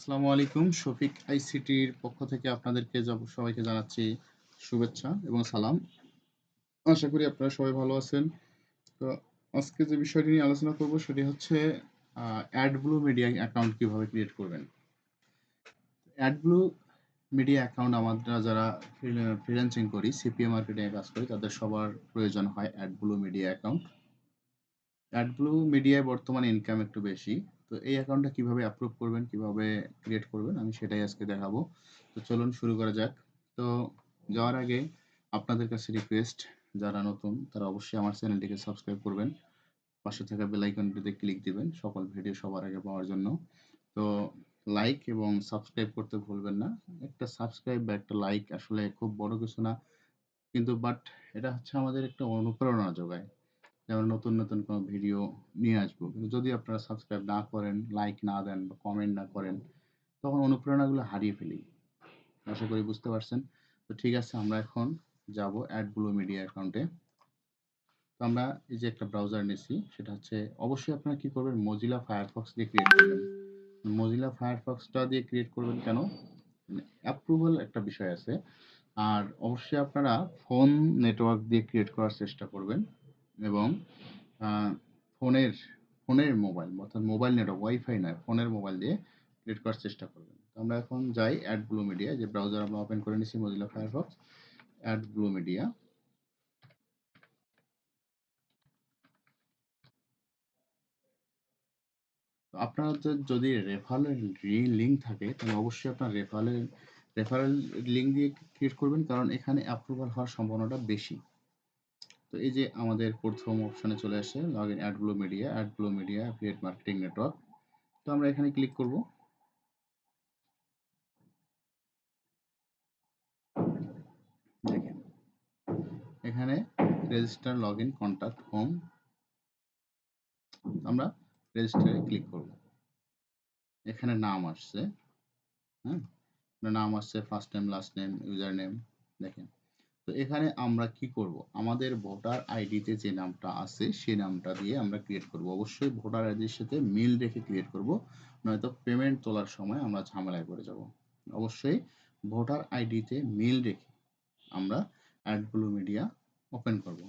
আসসালামু আলাইকুম। শফিক আইসিটির পক্ষ থেকে আপনাদেরকে সবাইকে জানাচ্ছি শুভেচ্ছা এবং সালাম। আশা করি আপনারা সবাই ভালো আছেন। তো আজকে যে বিষয়টি নিয়ে আলোচনা করব সেটি হচ্ছে অ্যাডব্লু মিডিয়া অ্যাকাউন্ট কিভাবে ক্রিয়েট করবেন। অ্যাডব্লু মিডিয়া অ্যাকাউন্ট আমরা যারা ফ্রিল্যান্সিং করি, সিপিএ মার্কেটিং এ কাজ করি, তাদের সবার প্রয়োজন হয় অ্যাডব্লু মিডিয়া অ্যাকাউন্ট। অ্যাডব্লু মিডিয়ায় বর্তমানে ইনকাম একটু বেশি। তো এই অ্যাকাউন্টটা কিভাবে অ্যাপ্রুভ করবেন, কিভাবে ক্রিয়েট করবেন, আমি সেটাই আজকে দেখাবো। তো চলুন শুরু করা যাক। তো যাওয়ার আগে আপনাদের কাছে রিকোয়েস্ট, যারা নতুন তারা অবশ্যই আমার চ্যানেলটিকে সাবস্ক্রাইব করবেন। পাশে থাকা বেল আইকনটিতে ক্লিক দিবেন সকল ভিডিও সবার আগে পাওয়ার জন্য। তো লাইক এবং সাবস্ক্রাইব করতে ভুলবেন না। একটা সাবস্ক্রাইব বা একটা লাইক আসলে খুব বড় কিছু না, কিন্তু এটা হচ্ছে আমাদের একটা অনুপ্রেরণা যোগায়। যেমন নতুন, নতুন কোনো ভিডিও নিয়ে আসবো। কিন্তু যদি আপনারা সাবস্ক্রাইব না করেন, লাইক না দেন বা কমেন্ট না করেন, তখন অনুপ্রেরণাগুলো হারিয়ে ফেলি। আশা করি বুঝতে পারছেন। তো ঠিক আছে, আমরা এখন যাব অ্যাডব্লু মিডিয়া অ্যাকাউন্টে। তো আমরা এই যে একটা ব্রাউজার নিছি, সেটা হচ্ছে অবশ্যই আপনারা কি করবেন, Mozilla Firefox দিয়ে ক্রিয়েট করবেন। Mozilla Firefoxটা দিয়ে ক্রিয়েট করবেন কেন? অ্যাপ্রুভাল একটা বিষয় আছে। আর অবশ্যই আপনারা ফোন নেটওয়ার্ক দিয়ে ক্রিয়েট করার চেষ্টা করবেন এবং আহ, ফোনের ফোনের মোবাইল অর্থাৎ মোবাইল নেটওয়ার্ক, ওয়াইফাই নয়, ফোনের মোবাইল দিয়ে ক্রিয়েট করার চেষ্টা করবেন। তো আমরা এখন যাই অ্যাডব্লু মিডিয়া, যে ব্রাউজার আমরা ওপেন করে নিছি, মজিলা ফায়ারফক্স, অ্যাডব্লু মিডিয়া। তো আপনাদের যদি রেফারেল লিঙ্ক থাকে তাহলে অবশ্যই আপনার রেফারেল লিঙ্ক দিয়ে ক্রিয়েট করবেন, কারণ এখানে অ্যাপ্রুভাল হওয়ার সম্ভাবনাটা বেশি। তো এই যে আমাদের প্রথম অপশনে চলে আসে log in AdBlue media affiliate marketing network. তো আমরা এখানে ক্লিক করব। দেখেন এখানে register, log in, contact, home. আমরা রেজিস্টারে ক্লিক করব। এখানে নাম আসছে, হ্যাঁ, নাম আসছে, first name, last name, user name. দেখেন, তো এখানে আমরা কি করব, আমাদের ভোটার আইডিতে যে নামটা আছে সেই নামটা দিয়ে আমরা ক্রিয়েট করব। অবশ্যই ভোটার আইডির সাথে মিল রেখে ক্রিয়েট করব, নয়তো পেমেন্ট তোলার সময় আমরা ঝামেলায় পড়ে যাব। অবশ্যই ভোটার আইডিতে মিল রেখে আমরা অ্যাডব্লু মিডিয়া ওপেন করব।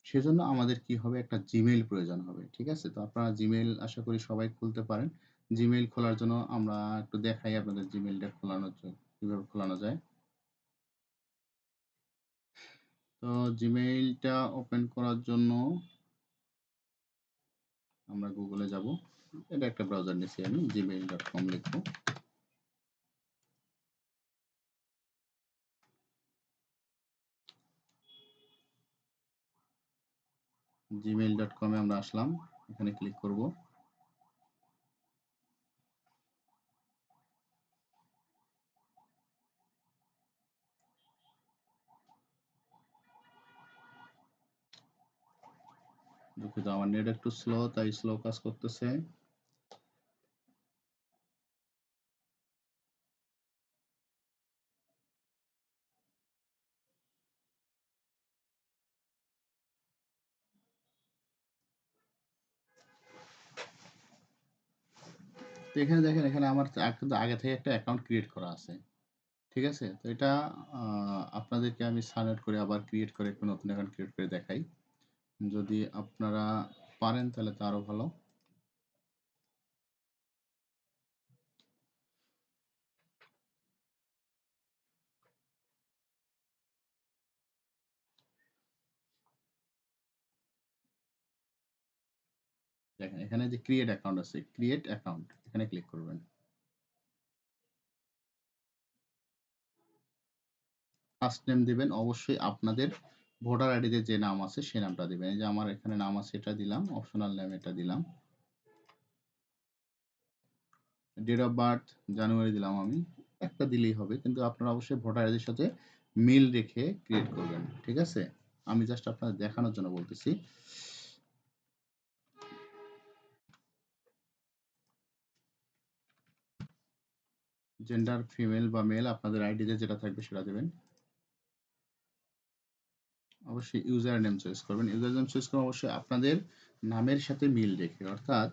সেজন্য আমাদের কি হবে, একটা জিমেইল প্রয়োজন হবে। ঠিক আছে, তো আপনারা জিমেইল আশা করি সবাই খুলতে পারেন। জিমেইল খোলার জন্য আমরা একটু দেখাই আপনাদের জিমেইলটা কিভাবে খোলানো যায়। তো জিমেইলটা ওপেন করার জন্য আমরা গুগলে যাব। এটা একটা ব্রাউজার নিচ্ছি, আমি gmail.com লিখবো। gmail.com এ আমরা আসলাম, এখানে ক্লিক করব। দুঃখিত, আমার নেট একটু স্লো, তাই স্লো কাজ করতেছে। তো এখানে দেখেন, এখানে আমার কিন্তু আগে থেকে একটা অ্যাকাউন্ট ক্রিয়েট করা আছে। ঠিক আছে, তো এটা আপনাদেরকে আমি সাবমিট করে আবার ক্রিয়েট করে একটা নতুন অ্যাকাউন্ট ক্রিয়েট করে দেখাই। যদি আপনারা পারেন তাহলে তো আরো ভালো। দেখেন এখানে যে ক্রিয়েট অ্যাকাউন্ট আছে, ক্রিয়েট অ্যাকাউন্ট, এখানে ক্লিক করবেন। ফার্স্ট নেম দিবেন, অবশ্যই আপনাদের ভোটার আইডিতে যে নাম আছে সেই নামটা দিবেন। এই যে আমার এখানে নাম আছে, এটা দিলাম, অপশনাল নেম এটা দিলাম। ডেট অফ বার্থ জানুয়ারি দিলাম আমি, একটা দিলেই হবে, কিন্তু আপনারা অবশ্যই ভোটার আইডির সাথে মিল রেখে ক্রিয়েট করবেন। ঠিক আছে, আমি জাস্ট আপনাদের দেখানোর জন্য বলতেছি। জেন্ডার ফিমেল বা মেল, আপনাদের আইডিতে যেটা থাকবে সেটা দেবেন। অবশ্যই ইউজার নেম চয়েস করবেন। ইউজার নেম চয়েস করবেন অবশ্যই আপনাদের নামের সাথে মিল রেখে, অর্থাৎ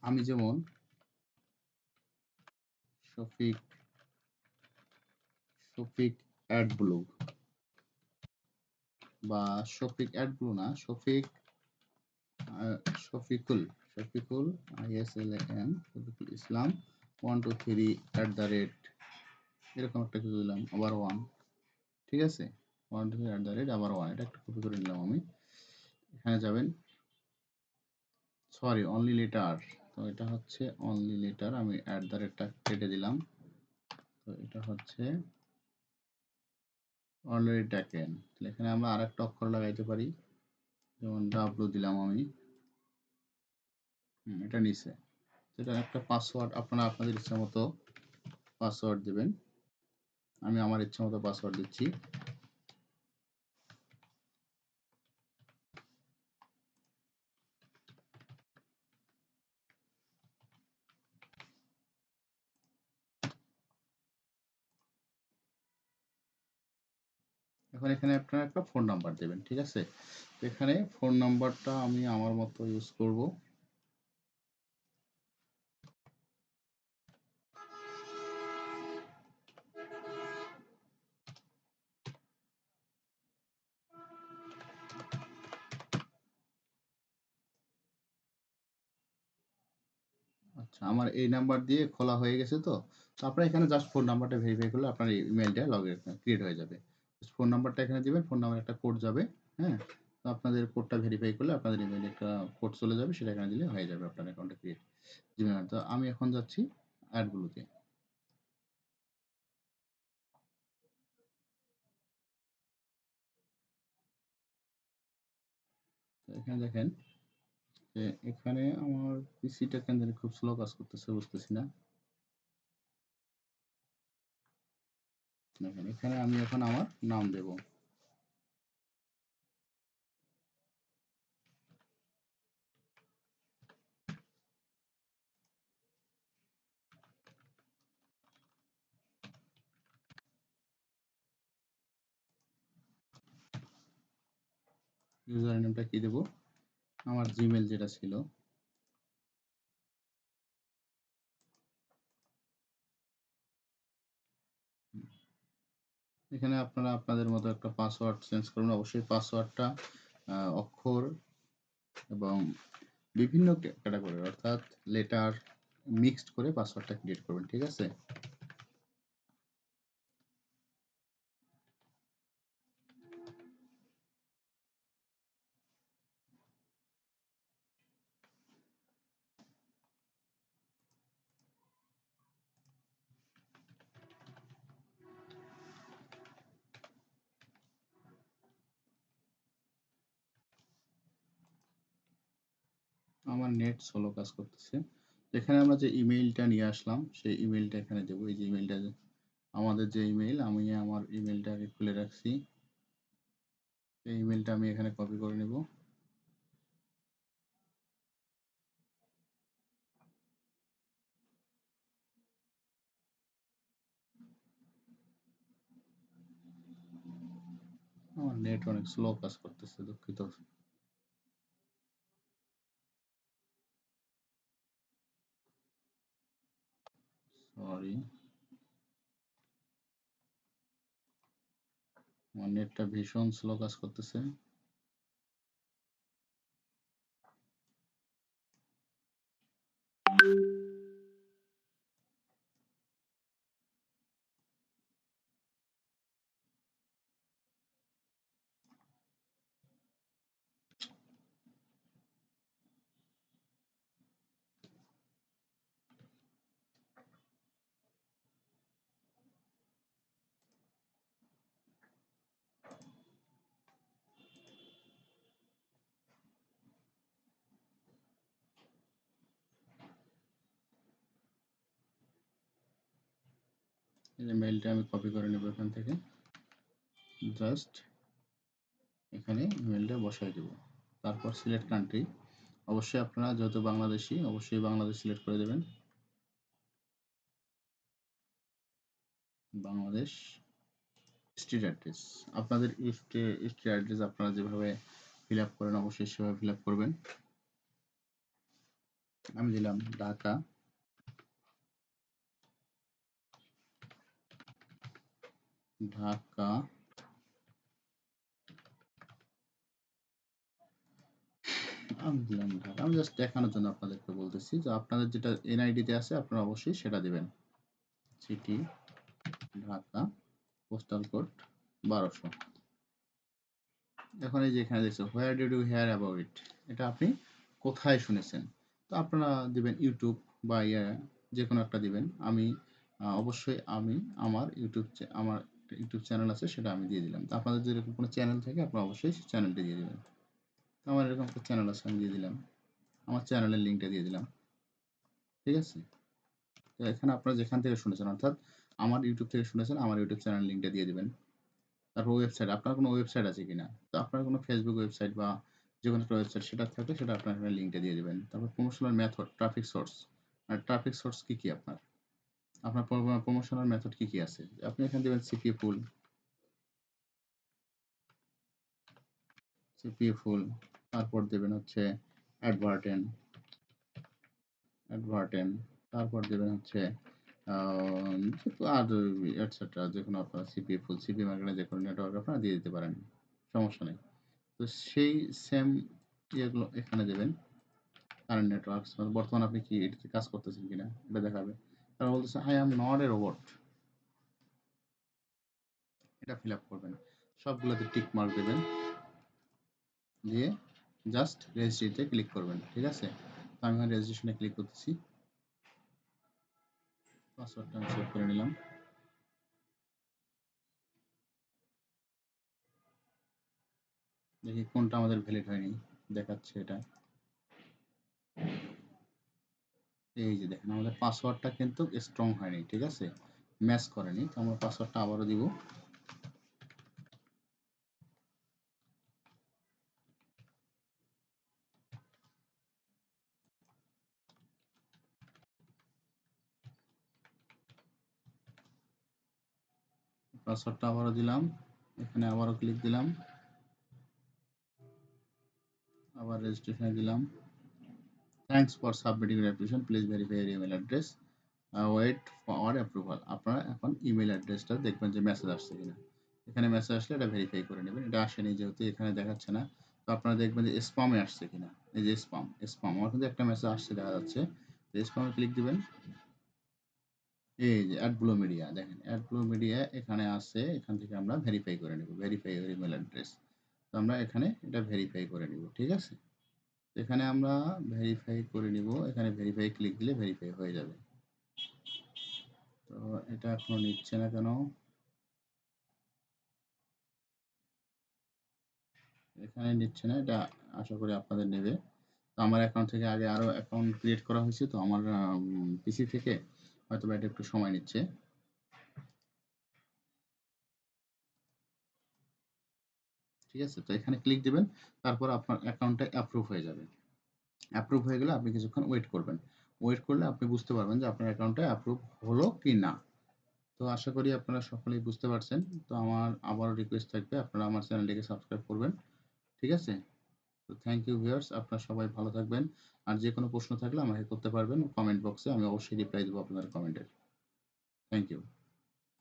আমি যেমন শফিক অ্যাড ব্লু বা শফিক অ্যাড ব্লু না, শফিকুল ISLAM শফিকুল ইসলাম 123 এরকম একটা কিছু দিলাম, আবার 1, ঠিক আছে, 123 আবার 1, এটা একটা কপি করে নিলাম আমি। এখানে যাবেন, সরি অনলি লেটার, তো এটা হচ্ছে অনলি লেটার, আমি টা কেটে দিলাম, তো এটা হচ্ছে অলরেডি ট্যাকেন। এখানে আমরা আরেকটা অক্ষর লাগাইতে পারি, যেমন ডাব্লু দিলাম আমি, এটা নিচে, এটা একটা পাসওয়ার্ড, আপনারা আপনাদের ইচ্ছা মতো পাসওয়ার্ড দেবেন, আমি আমার ইচ্ছা মতো পাসওয়ার্ড দিচ্ছি। এখন এখানে আপনারা একটা ফোন নাম্বার দেবেন, ঠিক আছে, এখানে ফোন নাম্বারটা আমি আমার মতো ইউজ করব। আচ্ছা, আমার এই নাম্বার দিয়ে খোলা হয়ে গেছে, তো আপনারা এখানে জাস্ট ফোন নাম্বারটা ভেরিফাই করলে আপনার ইমেলটা ক্রিয়েট হয়ে যাবে। ফোন নাম্বারটা এখানে দিবেন, ফোন নাম্বার একটা কোড যাবে, হ্যাঁ, তো আপনাদের কোডটা ভেরিফাই করলে আপনাদের ইমেইলে একটা কোড চলে যাবে, সেটা এখানে দিলে হয়ে যাবে আপনার অ্যাকাউন্টটা ক্রিয়েট। জিমেল, তো আমি এখন যাচ্ছি অ্যাডগুলোতে। তো এখানে দেখেন যে এখানে আমার পিসিটা কেন জানি খুব স্লো কাজ করতেছে, বুঝতেছি না। দেখেন এখানে আমি এখন আমার নাম দেব, ইউজার নেমটা কি দেব, আমার জিমেল যেটা ছিল। এখানে আপনারা আপনাদের মতো একটা পাসওয়ার্ড চেঞ্জ করুন, অবশ্যই পাসওয়ার্ডটা অক্ষর এবং বিভিন্ন ক্যাটাগরি অর্থাৎ লেটার মিক্সড করে পাসওয়ার্ডটা ক্রিয়েট করবেন, ঠিক আছে। আমার নেট স্লো কাজ করতেছে। এখানে আমরা যে ইমেইলটা নিয়ে আসলাম সেই ইমেইলটা এখানে দেবো, এই যে ইমেইলটা, আমাদের যে ইমেইল, আমি আমার ইমেইলটা আগে খুলে রাখছি, এই ইমেইলটা আমি এখানে কপি করে নেব। আমার নেট অনেক স্লো কাজ করতেছে, দুঃখিত। সরি, আমার নেটটা ভীষণ স্লো কাজ করতেছে। এই যে মেইলটা আমি কপি করে নেব এখান থেকে, জাস্ট এখানে ইমেলটা বসাই দেব, তারপর সিলেক্ট কান্ট্রি, অবশ্যই আপনারা যেহেতু বাংলাদেশি অবশ্যই বাংলাদেশ সিলেক্ট করে দেবেন, বাংলাদেশ। স্ট্রিট অ্যাড্রেস, আপনাদের স্ট্রিট অ্যাড্রেস আপনারা যেভাবে ফিল আপ করেন অবশ্যই সেভাবে ফিল আপ করবেন। আমি দিলাম ঢাকা, ঢাকা আমি দিলাম ঢাকা। আমি জাস্ট দেখানোর জন্য আপনাদেরকে বলতেছি যে আপনাদের যেটা এনআইডিতে আছে আপনারা অবশ্যই সেটা দিবেন। City Dhaka, postal code 1200। এখন এই যে এখানে দেখছেন where did you hear about it, এটা আপনি কোথায় শুনেছেন। তো আপনারা দিবেন ইউটিউব বা যে কোনো একটা দিবেন। আমি অবশ্যই আমি আমার ইউটিউব চ্যানেল আছে সেটা আমি দিয়ে দিলাম। তো আপনাদের যদি এরকম কোনো চ্যানেল থাকে আপনারা অবশ্যই সেই চ্যানেলটি দিয়ে দিবেন। তো আমার এরকম একটা চ্যানেল আছে আমি দিয়ে দিলাম, আমার চ্যানেলের লিঙ্কটা দিয়ে দিলাম। ঠিক আছে, তো এখানে আপনারা যেখান থেকে শুনেছেন অর্থাৎ আমার ইউটিউব থেকে শুনেছেন আমার ইউটিউব চ্যানেল লিঙ্কটা দিয়ে দিবেন। তারপর ওয়েবসাইট, আপনার কোনো ওয়েবসাইট আছে কিনা, তো আপনার কোনো ফেসবুক ওয়েবসাইট বা যে কোনো একটা ওয়েবসাইট সেটা থাকলে সেটা আপনার এখানে লিঙ্কটা দিয়ে দেবেন। তারপর প্রমোশনাল মেথড, ট্রাফিক সোর্স, আর ট্রাফিক সোর্স কী কী আপনার আপনার প্রমোশনাল মেথড কী কী আছে আপনি এখানে দেবেন সিপিএ ফুল, তারপর দেবেন হচ্ছে অ্যাডভার্টেন, তারপর দেবেন হচ্ছে আর এটসেট্রা যে কোনো আপনার সিপিএ ফুল, সিপি মার্কেটে যে কোনো নেটওয়ার্ক আপনারা দিয়ে দিতে পারেন, সমস্যা নেই। তো সেই সেম ইয়েগুলো এখানে দেবেন। কারেন্ট নেটওয়ার্কস মানে বর্তমানে আপনি কি এটাতে কাজ করতেছেন কিনা এটা দেখাবে। তারা বলতেছে I am not a robot, এটা ফিল আপ করবেন, সবগুলোতে টিক মার্ক দেবেন, দিয়ে জাস্ট রেজিস্ট্রিতে ক্লিক করবেন। ঠিক আছে, তো আমি এখানে রেজিস্ট্রেশনে ক্লিক করতেছি, পাসওয়ার্ডটা আমি সেভ করে নিলাম। দেখি কোনটা আমাদের ভ্যালিড হয়নি, দেখাচ্ছে এটা। এই যে দেখেন আমাদের পাসওয়ার্ডটা কিন্তু স্ট্রং হয়নি, ঠিক আছে, ম্যাচ করেনি। তো আমরা পাসওয়ার্ডটা আবারও দিব। পাসওয়ার্ডটা আবারও দিলাম, এখানে আবারও ক্লিক দিলাম, আবার রেজিস্ট্রেশনে দিলাম। Thanks for submitting your application, please verify your email address, wait for approval. আপনারা এখন ইমেল অ্যাড্রেসটা দেখবেন যে মেসেজ আসছে কিনা। এখানে মেসেজ আসলে এটা ভেরিফাই করে নেবেন। এটা আসেনি যেহেতু এখানে দেখাচ্ছে না, তো আপনারা দেখবেন যে স্পামে আসছে কিনা। এই যে স্পাম আমার কিন্তু একটা মেসেজ আসছে দেখা যাচ্ছে, স্পামে ক্লিক দিবেন। এই যে অ্যাডব্লু মিডিয়া, দেখেন অ্যাডব্লু মিডিয়া এখানে আছে, এখান থেকে আমরা ভেরিফাই করে নেব, ভেরিফাই ইউর ইমেল অ্যাড্রেস। তো আমরা এখানে এটা ভেরিফাই করে নিব। ঠিক আছে, এখানে আমরা ভেরিফাই করে নিব, এখানে ভেরিফাই ক্লিক দিলে ভেরিফাই হয়ে যাবে। তো এটা এখনো নিচ্ছে না কেন, এখানে নিচ্ছে না, এটা আশা করি আপনাদের নেবে। তো আমার অ্যাকাউন্ট থেকে আগে আরও অ্যাকাউন্ট ক্রিয়েট করা হয়েছে, তো আমার পিসি থেকে হয়তো এটা একটু সময় নিচ্ছে। ঠিক আছে, তো এখানে ক্লিক দিবেন, তারপর আপনার অ্যাকাউন্টটা অ্যাপ্রুভ হয়ে যাবে। অ্যাপ্রুভ হয়ে গেলে আপনি কিছুক্ষণ ওয়েট করবেন, ওয়েট করলে আপনি বুঝতে পারবেন যে আপনার অ্যাকাউন্টটা অ্যাপ্রুভ হলো কি না। তো আশা করি আপনারা সকলেই বুঝতে পারছেন। তো আমার আবারও রিকোয়েস্ট থাকবে আপনারা আমার চ্যানেলটিকে সাবস্ক্রাইব করবেন। ঠিক আছে, তো থ্যাংক ইউ ভিউয়ার্স, আপনারা সবাই ভালো থাকবেন। আর যে কোনো প্রশ্ন থাকলে আমাকে করতে পারবেন কমেন্ট বক্সে, আমি অবশ্যই রিপ্লাই দেবো আপনাদের কমেন্টের। Thank you.